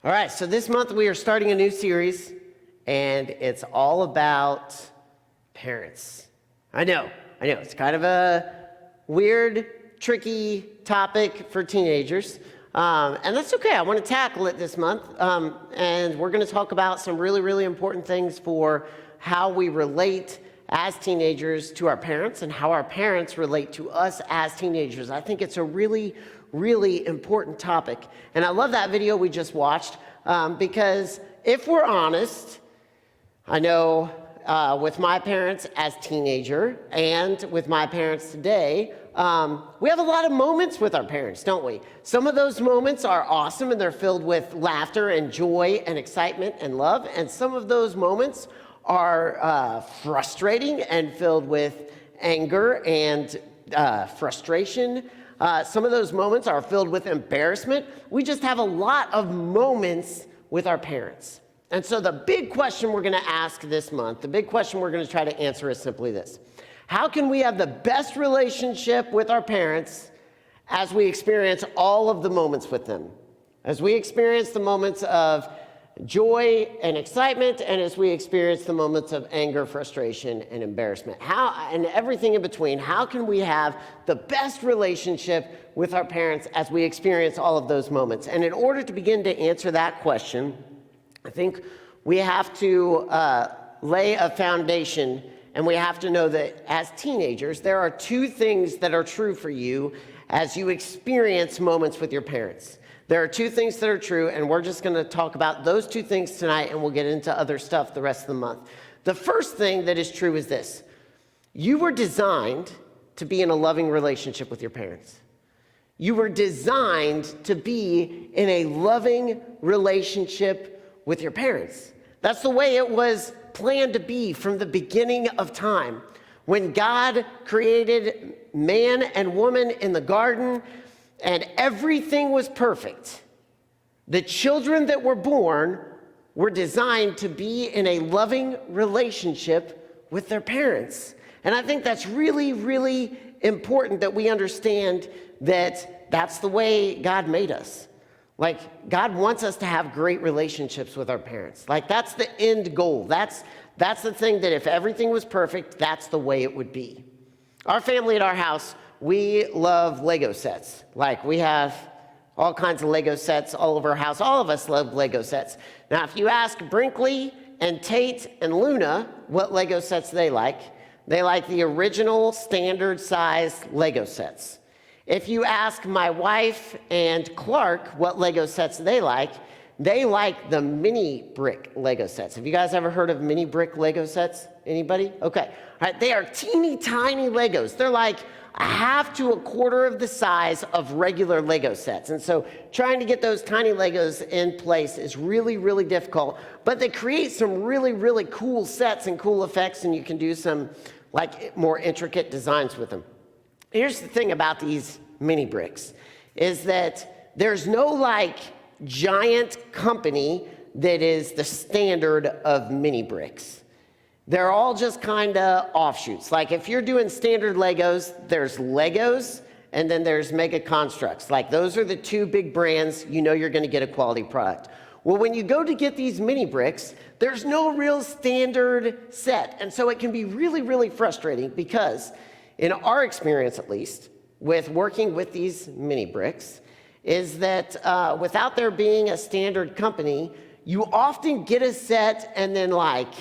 All right, so this month we are starting a new series, and it's all about parents. I know, it's kind of a weird, tricky topic for teenagers, and that's okay. I want to tackle it this month, and we're going to talk about some really, really important things for how we relate as teenagers to our parents and how our parents relate to us as teenagers. I think it's a really, really important topic. And I love that video we just watched because if we're honest, I know with my parents as teenager and with my parents today, we have a lot of moments with our parents, don't we? Some of those moments are awesome and they're filled with laughter and joy and excitement and love. And some of those moments are frustrating and filled with anger and frustration. Some of those moments are filled with embarrassment. We just have a lot of moments with our parents. And so the big question we're going to ask this month, the big question we're going to try to answer is simply this. How can we have the best relationship with our parents as we experience all of the moments with them? As we experience the moments of joy and excitement, and as we experience the moments of anger, frustration, and embarrassment. And everything in between, how can we have the best relationship with our parents as we experience all of those moments? And in order to begin to answer that question, I think we have to lay a foundation, and we have to know that as teenagers, there are two things that are true for you as you experience moments with your parents. There are two things that are true, and we're just going to talk about those two things tonight, and we'll get into other stuff the rest of the month. The first thing that is true is this. You were designed to be in a loving relationship with your parents. You were designed to be in a loving relationship with your parents. That's the way it was planned to be from the beginning of time. When God created man and woman in the garden, and everything was perfect, the children that were born were designed to be in a loving relationship with their parents. And I think that's really, really important that we understand that that's the way God made us. Like, God wants us to have great relationships with our parents. Like, that's the end goal. That's the thing that if everything was perfect, that's the way it would be. Our family at our house, we love Lego sets. Like, we have all kinds of Lego sets all over our house. All of us love Lego sets. Now, if you ask Brinkley and Tate and Luna what Lego sets they like the original standard size Lego sets. If you ask my wife and Clark what Lego sets they like the mini brick Lego sets. Have you guys ever heard of mini brick Lego sets? Anybody? Okay. All right. They are teeny tiny Legos. They're like a half to a quarter of the size of regular Lego sets. And so trying to get those tiny Legos in place is really, really difficult. But they create some really, really cool sets and cool effects, and you can do some like more intricate designs with them. Here's the thing about these mini bricks is that there's no like giant company that is the standard of mini bricks. They're all just kind of offshoots. Like if you're doing standard Legos, there's Legos and then there's Mega Constructs. Like those are the two big brands, you know you're going to get a quality product. Well, when you go to get these mini bricks, there's no real standard set. And so it can be really, really frustrating because in our experience at least, with working with these mini bricks, is that without there being a standard company, you often get a set and then like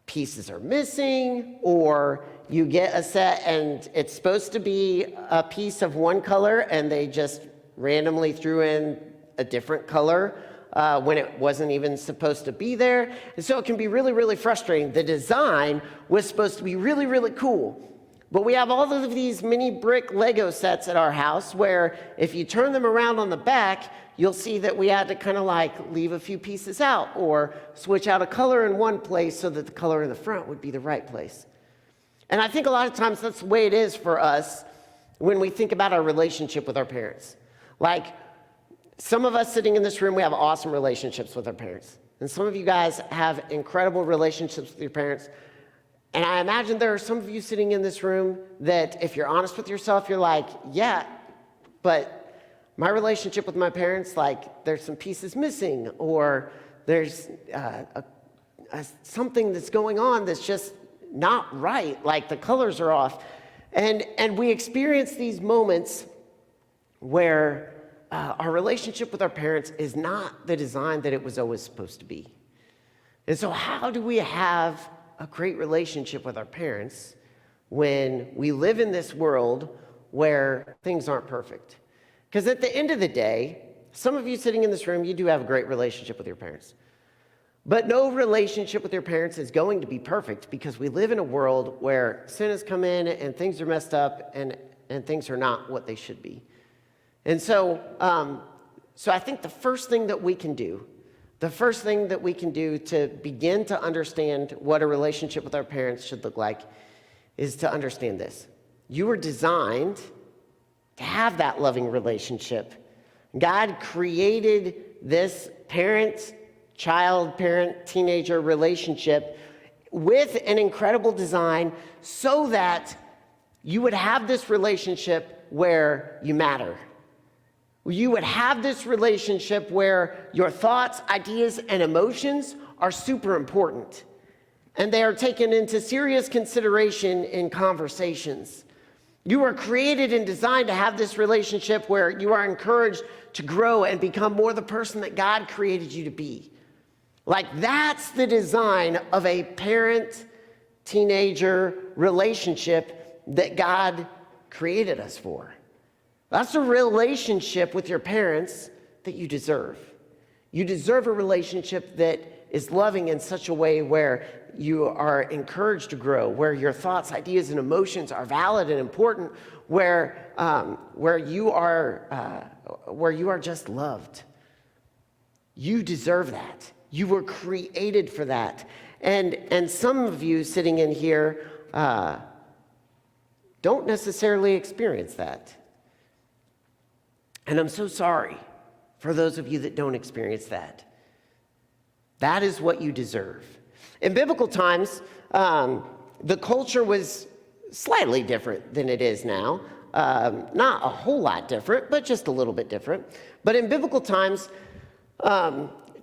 pieces are missing, or you get a set and it's supposed to be a piece of one color and they just randomly threw in a different color when it wasn't even supposed to be there. And so it can be really, really frustrating. The design was supposed to be really, really cool. But we have all of these mini brick Lego sets at our house where if you turn them around on the back, you'll see that we had to kind of like leave a few pieces out or switch out a color in one place so that the color in the front would be the right place. And I think a lot of times that's the way it is for us when we think about our relationship with our parents. Like some of us sitting in this room, we have awesome relationships with our parents. And some of you guys have incredible relationships with your parents. And I imagine there are some of you sitting in this room that if you're honest with yourself, you're like, yeah, but my relationship with my parents, like there's some pieces missing, or there's something that's going on that's just not right, like the colors are off. And we experience these moments where our relationship with our parents is not the design that it was always supposed to be. And so how do we have a great relationship with our parents when we live in this world where things aren't perfect? Because at the end of the day, some of you sitting in this room, you do have a great relationship with your parents. But no relationship with your parents is going to be perfect, because we live in a world where sin has come in and things are messed up and things are not what they should be. And so I think the first thing that we can do to begin to understand what a relationship with our parents should look like is to understand this. You were designed to have that loving relationship. God created this child, parent, teenager relationship with an incredible design so that you would have this relationship where you matter. You would have this relationship where your thoughts, ideas, and emotions are super important, and they are taken into serious consideration in conversations. You are created and designed to have this relationship where you are encouraged to grow and become more the person that God created you to be. Like, that's the design of a parent-teenager relationship that God created us for. That's a relationship with your parents that you deserve. You deserve a relationship that is loving in such a way where you are encouraged to grow, where your thoughts, ideas, and emotions are valid and important, where you are just loved. You deserve that. You were created for that. And some of you sitting in here don't necessarily experience that. And I'm so sorry for those of you that don't experience that. That is what you deserve. In biblical times, the culture was slightly different than it is now. Not a whole lot different, but just a little bit different. But in biblical times,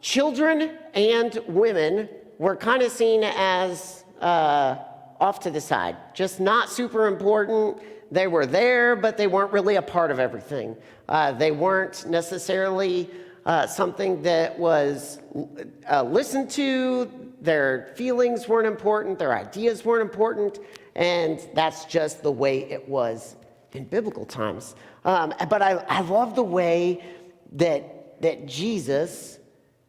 children and women were kind of seen as off to the side, just not super important. They were there, but they weren't really a part of everything. They weren't necessarily something that was listened to. Their feelings weren't important. Their ideas weren't important. And that's just the way it was in biblical times. But I love the way that Jesus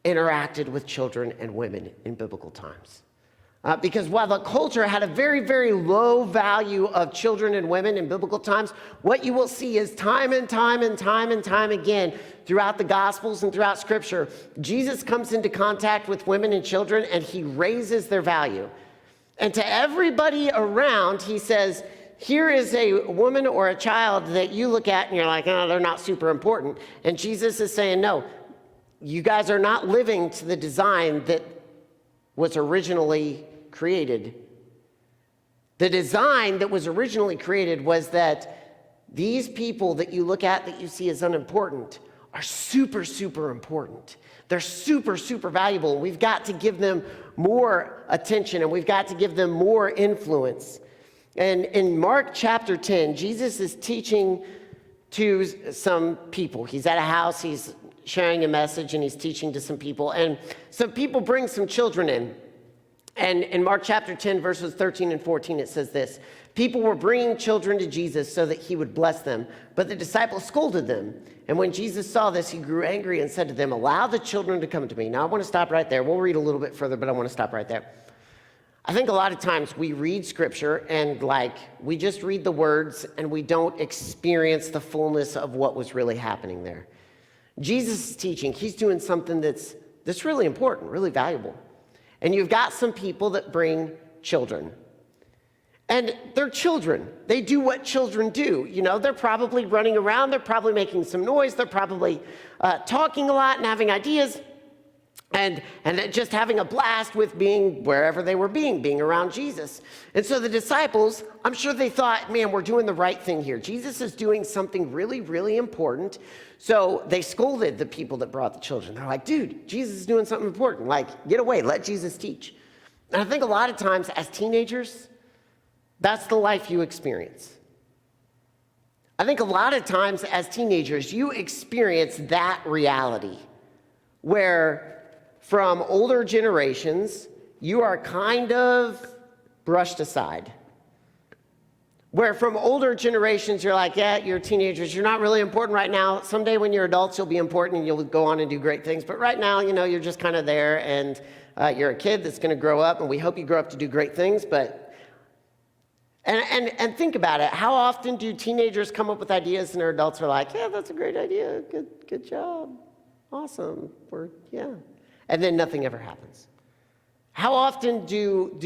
interacted with children and women in biblical times. Because while the culture had a very, very low value of children and women in biblical times, what you will see is time and time again throughout the Gospels and throughout Scripture, Jesus comes into contact with women and children and he raises their value. And to everybody around, he says, here is a woman or a child that you look at and you're like, oh, they're not super important. And Jesus is saying, no, you guys are not living to the design that was originally created. The design that was originally created was that these people that you look at that you see as unimportant are super, super important. They're super, super valuable. We've got to give them more attention and we've got to give them more influence. And in Mark chapter 10, Jesus is teaching to some people. He's at a house, he's sharing a message, and he's teaching to some people. And some people bring some children in. And in Mark chapter 10, verses 13 and 14, it says this: people were bringing children to Jesus so that he would bless them, but the disciples scolded them. And when Jesus saw this, he grew angry and said to them, allow the children to come to me. Now, I want to stop right there. We'll read a little bit further, but I want to stop right there. I think a lot of times we read scripture and we just read the words and we don't experience the fullness of what was really happening there. Jesus is teaching. He's doing something that's really important, really valuable. And you've got some people that bring children. And they're children. They do what children do. You know, they're probably running around. They're probably making some noise. They're probably talking a lot and having ideas. and just having a blast with being wherever they were being around Jesus. And so the disciples, I'm sure they thought, man, we're doing the right thing here. Jesus is doing something really, really important. So they scolded the people that brought the children. They're like, dude, Jesus is doing something important. Like, get away, let Jesus teach. And I think a lot of times as teenagers, that's the life you experience. I think a lot of times as teenagers, you experience that reality where from older generations, you are kind of brushed aside. Where from older generations, you're like, yeah, you're teenagers, you're not really important right now. Someday when you're adults, you'll be important and you'll go on and do great things. But right now, you're just kind of there, and you're a kid that's going to grow up, and we hope you grow up to do great things. But and think about it. How often do teenagers come up with ideas and their adults are like, yeah, that's a great idea. Good job. Awesome. And then nothing ever happens. How often do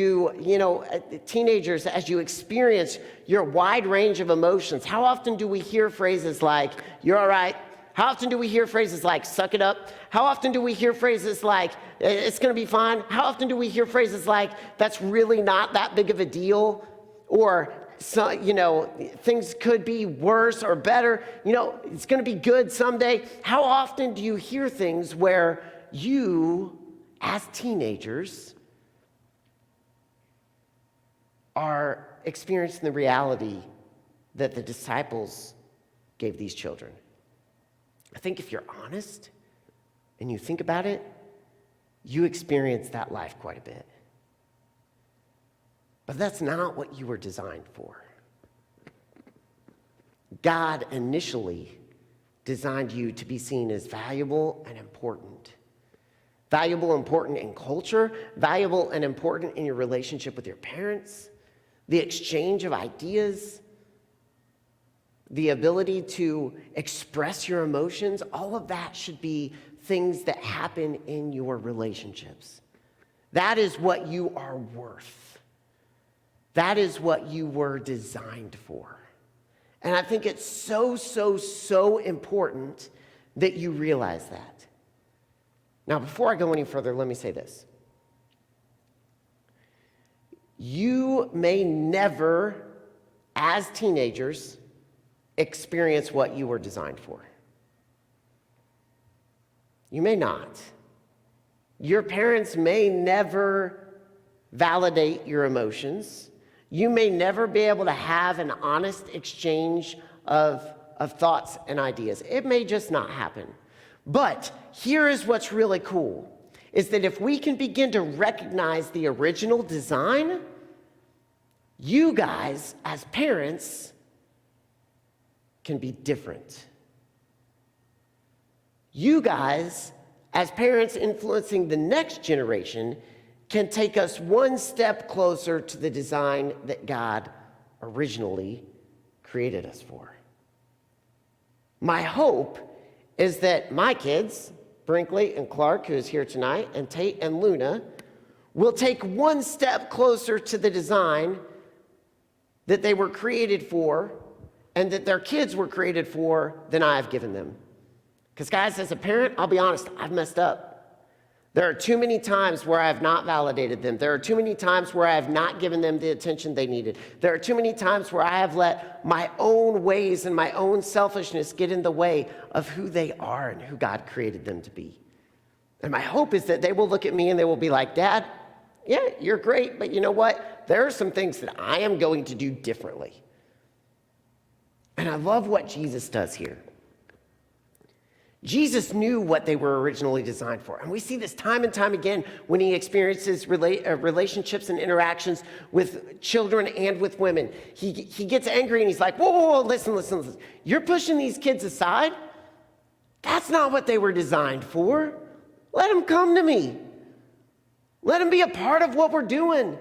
teenagers, as you experience your wide range of emotions, how often do we hear phrases like, you're all right? How often do we hear phrases like, suck it up? How often do we hear phrases like, it's going to be fine? How often do we hear phrases like, that's really not that big of a deal? Or, things could be worse or better. It's going to be good someday. How often do you hear things where you, as teenagers, are experiencing the reality that the disciples gave these children? I think if you're honest and you think about it, you experience that life quite a bit. But that's not what you were designed for. God initially designed you to be seen as valuable and important. Valuable and important in culture, valuable and important in your relationship with your parents, the exchange of ideas, the ability to express your emotions. All of that should be things that happen in your relationships. That is what you are worth. That is what you were designed for. And I think it's so, so, so important that you realize that. Now, before I go any further, let me say this. You may never, as teenagers, experience what you were designed for. You may not. Your parents may never validate your emotions. You may never be able to have an honest exchange of thoughts and ideas. It may just not happen. But here is what's really cool, is that if we can begin to recognize the original design, you guys, as parents, can be different. You guys, as parents influencing the next generation, can take us one step closer to the design that God originally created us for. My hope is that my kids, Brinkley and Clark, who is here tonight, and Tate and Luna, will take one step closer to the design that they were created for and that their kids were created for than I have given them. Because guys, as a parent, I'll be honest, I've messed up. There are too many times where I have not validated them. There are too many times where I have not given them the attention they needed. There are too many times where I have let my own ways and my own selfishness get in the way of who they are and who God created them to be. And my hope is that they will look at me and they will be like, Dad, yeah, you're great, but you know what? There are some things that I am going to do differently. And I love what Jesus does here. Jesus knew what they were originally designed for. And we see this time and time again when he experiences relationships and interactions with children and with women. He gets angry and he's like, whoa, listen. You're pushing these kids aside? That's not what they were designed for. Let them come to me. Let them be a part of what we're doing.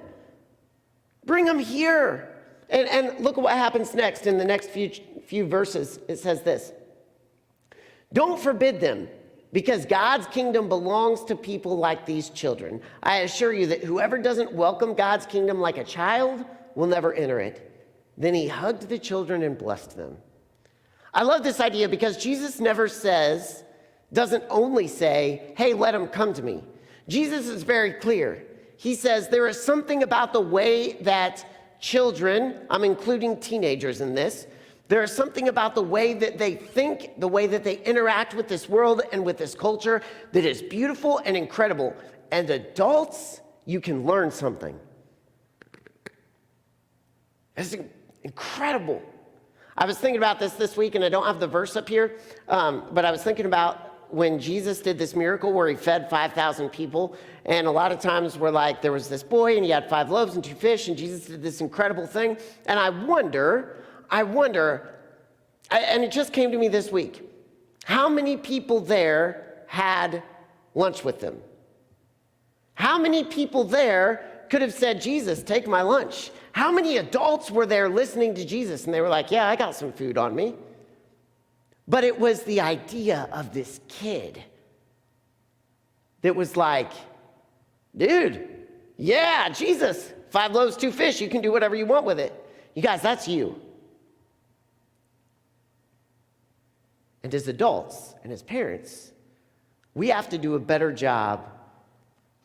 Bring them here. And look at what happens next in the next few verses. It says this. Don't forbid them, because God's kingdom belongs to people like these children. I assure you that whoever doesn't welcome God's kingdom like a child will never enter it. Then he hugged the children and blessed them. I love this idea because Jesus never doesn't only say, hey, let them come to me. Jesus is very clear. He says there is something about the way that children, I'm including teenagers in this, there is something about the way that they think, the way that they interact with this world and with this culture that is beautiful and incredible. And adults, you can learn something. It's incredible. I was thinking about this week, and I don't have the verse up here, but I was thinking about when Jesus did this miracle where he fed 5,000 people, and a lot of times we're like, there was this boy, and he had 5 loaves and 2 fish, and Jesus did this incredible thing, and I wonder, and it just came to me this week, how many people there had lunch with them? How many people there could have said, Jesus, take my lunch? How many adults were there listening to Jesus, and they were like, yeah, I got some food on me? But it was the idea of this kid that was like, dude, yeah, Jesus, 5 loaves, 2 fish, you can do whatever you want with it. You guys, that's you. And as adults and as parents, we have to do a better job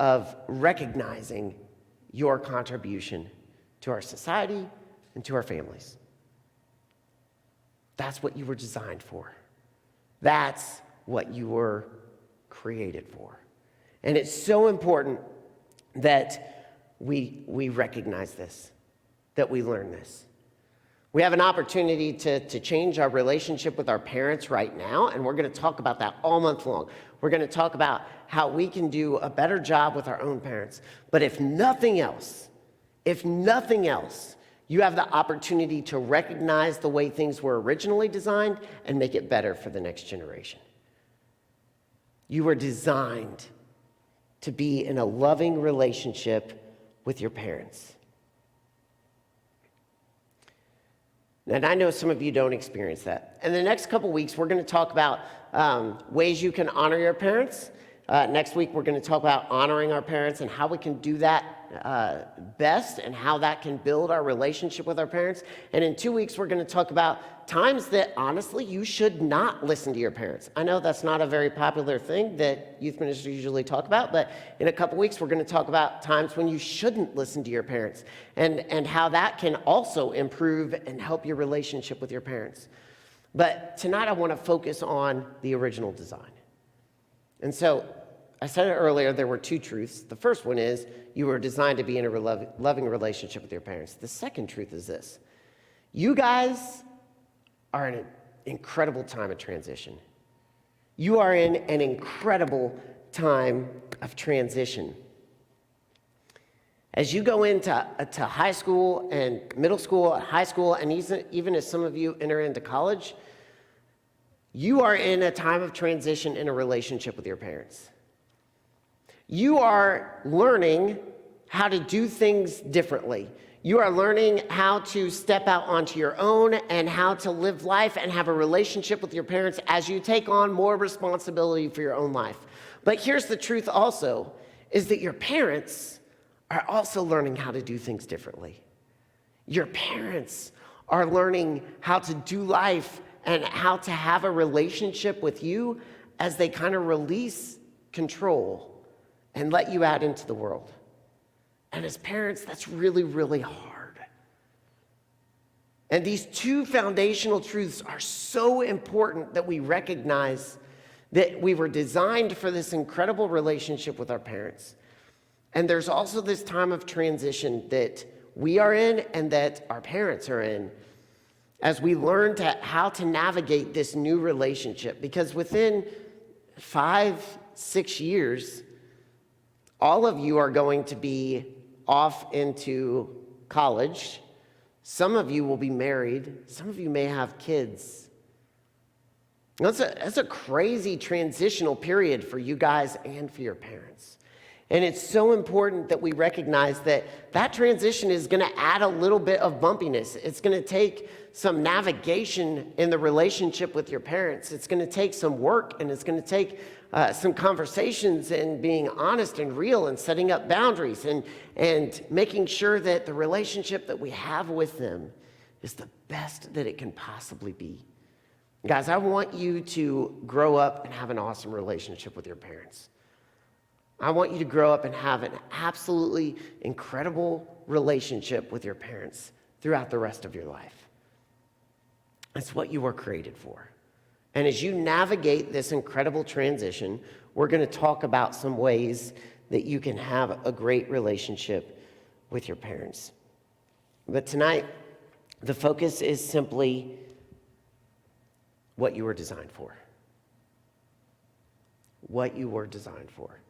of recognizing your contribution to our society and to our families. That's what you were designed for. That's what you were created for. And it's so important that we recognize this, that we learn this. We have an opportunity to change our relationship with our parents right now, and we're going to talk about that all month long. We're going to talk about how we can do a better job with our own parents. But if nothing else, you have the opportunity to recognize the way things were originally designed and make it better for the next generation. You were designed to be in a loving relationship with your parents. And I know some of you don't experience that. In the next couple weeks, we're going to talk about ways you can honor your parents. Next week, we're going to talk about honoring our parents and how we can do that best and how that can build our relationship with our parents. And in 2 weeks, we're going to talk about times that, honestly, you should not listen to your parents. I know that's not a very popular thing that youth ministers usually talk about, but in a couple weeks, we're going to talk about times when you shouldn't listen to your parents and how that can also improve and help your relationship with your parents. But tonight, I want to focus on the original design. And so I said it earlier, there were 2 truths. The first one is you were designed to be in a loving relationship with your parents. The second truth is this. You guys are in an incredible time of transition. You are in an incredible time of transition. As you go into high school and middle school, high school, and even as some of you enter into college, you are in a time of transition in a relationship with your parents. You are learning how to do things differently. You are learning how to step out onto your own and how to live life and have a relationship with your parents as you take on more responsibility for your own life. But here's the truth also, is that your parents are also learning how to do things differently. Your parents are learning how to do life and how to have a relationship with you as they kind of release control and let you out into the world. And as parents, that's really, really hard. And these 2 foundational truths are so important that we recognize that we were designed for this incredible relationship with our parents. And there's also this time of transition that we are in and that our parents are in as we learn how to navigate this new relationship. Because within 5-6 years, all of you are going to be off into college. Some of you will be married. Some of you may have kids. That's a crazy transitional period for you guys and for your parents. And it's so important that we recognize that transition is going to add a little bit of bumpiness. It's going to take some navigation in the relationship with your parents. It's going to take some work, and it's going to take some conversations and being honest and real and setting up boundaries and making sure that the relationship that we have with them is the best that it can possibly be. Guys, I want you to grow up and have an awesome relationship with your parents. I want you to grow up and have an absolutely incredible relationship with your parents throughout the rest of your life. That's what you were created for. And as you navigate this incredible transition, we're going to talk about some ways that you can have a great relationship with your parents. But tonight, the focus is simply what you were designed for. What you were designed for.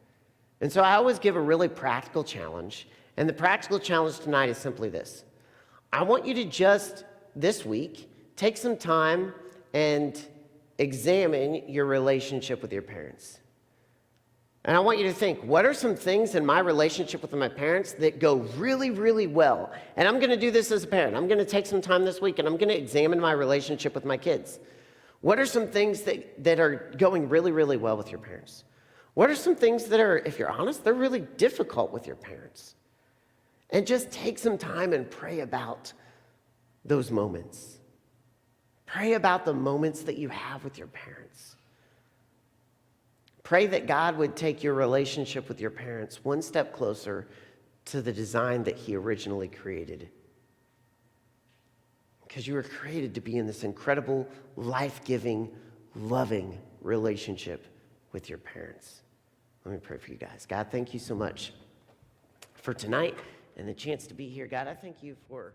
And so I always give a really practical challenge. And the practical challenge tonight is simply this. I want you to just, this week, take some time and examine your relationship with your parents. And I want you to think, what are some things in my relationship with my parents that go really, really well? And I'm going to do this as a parent. I'm going to take some time this week and I'm going to examine my relationship with my kids. What are some things that are going really, really well with your parents? What are some things that are, if you're honest, they're really difficult with your parents? And just take some time and pray about those moments. Pray about the moments that you have with your parents. Pray that God would take your relationship with your parents one step closer to the design that He originally created. Because you were created to be in this incredible, life-giving, loving relationship with your parents. Let me pray for you guys. God, thank you so much for tonight and the chance to be here. God, I thank you for...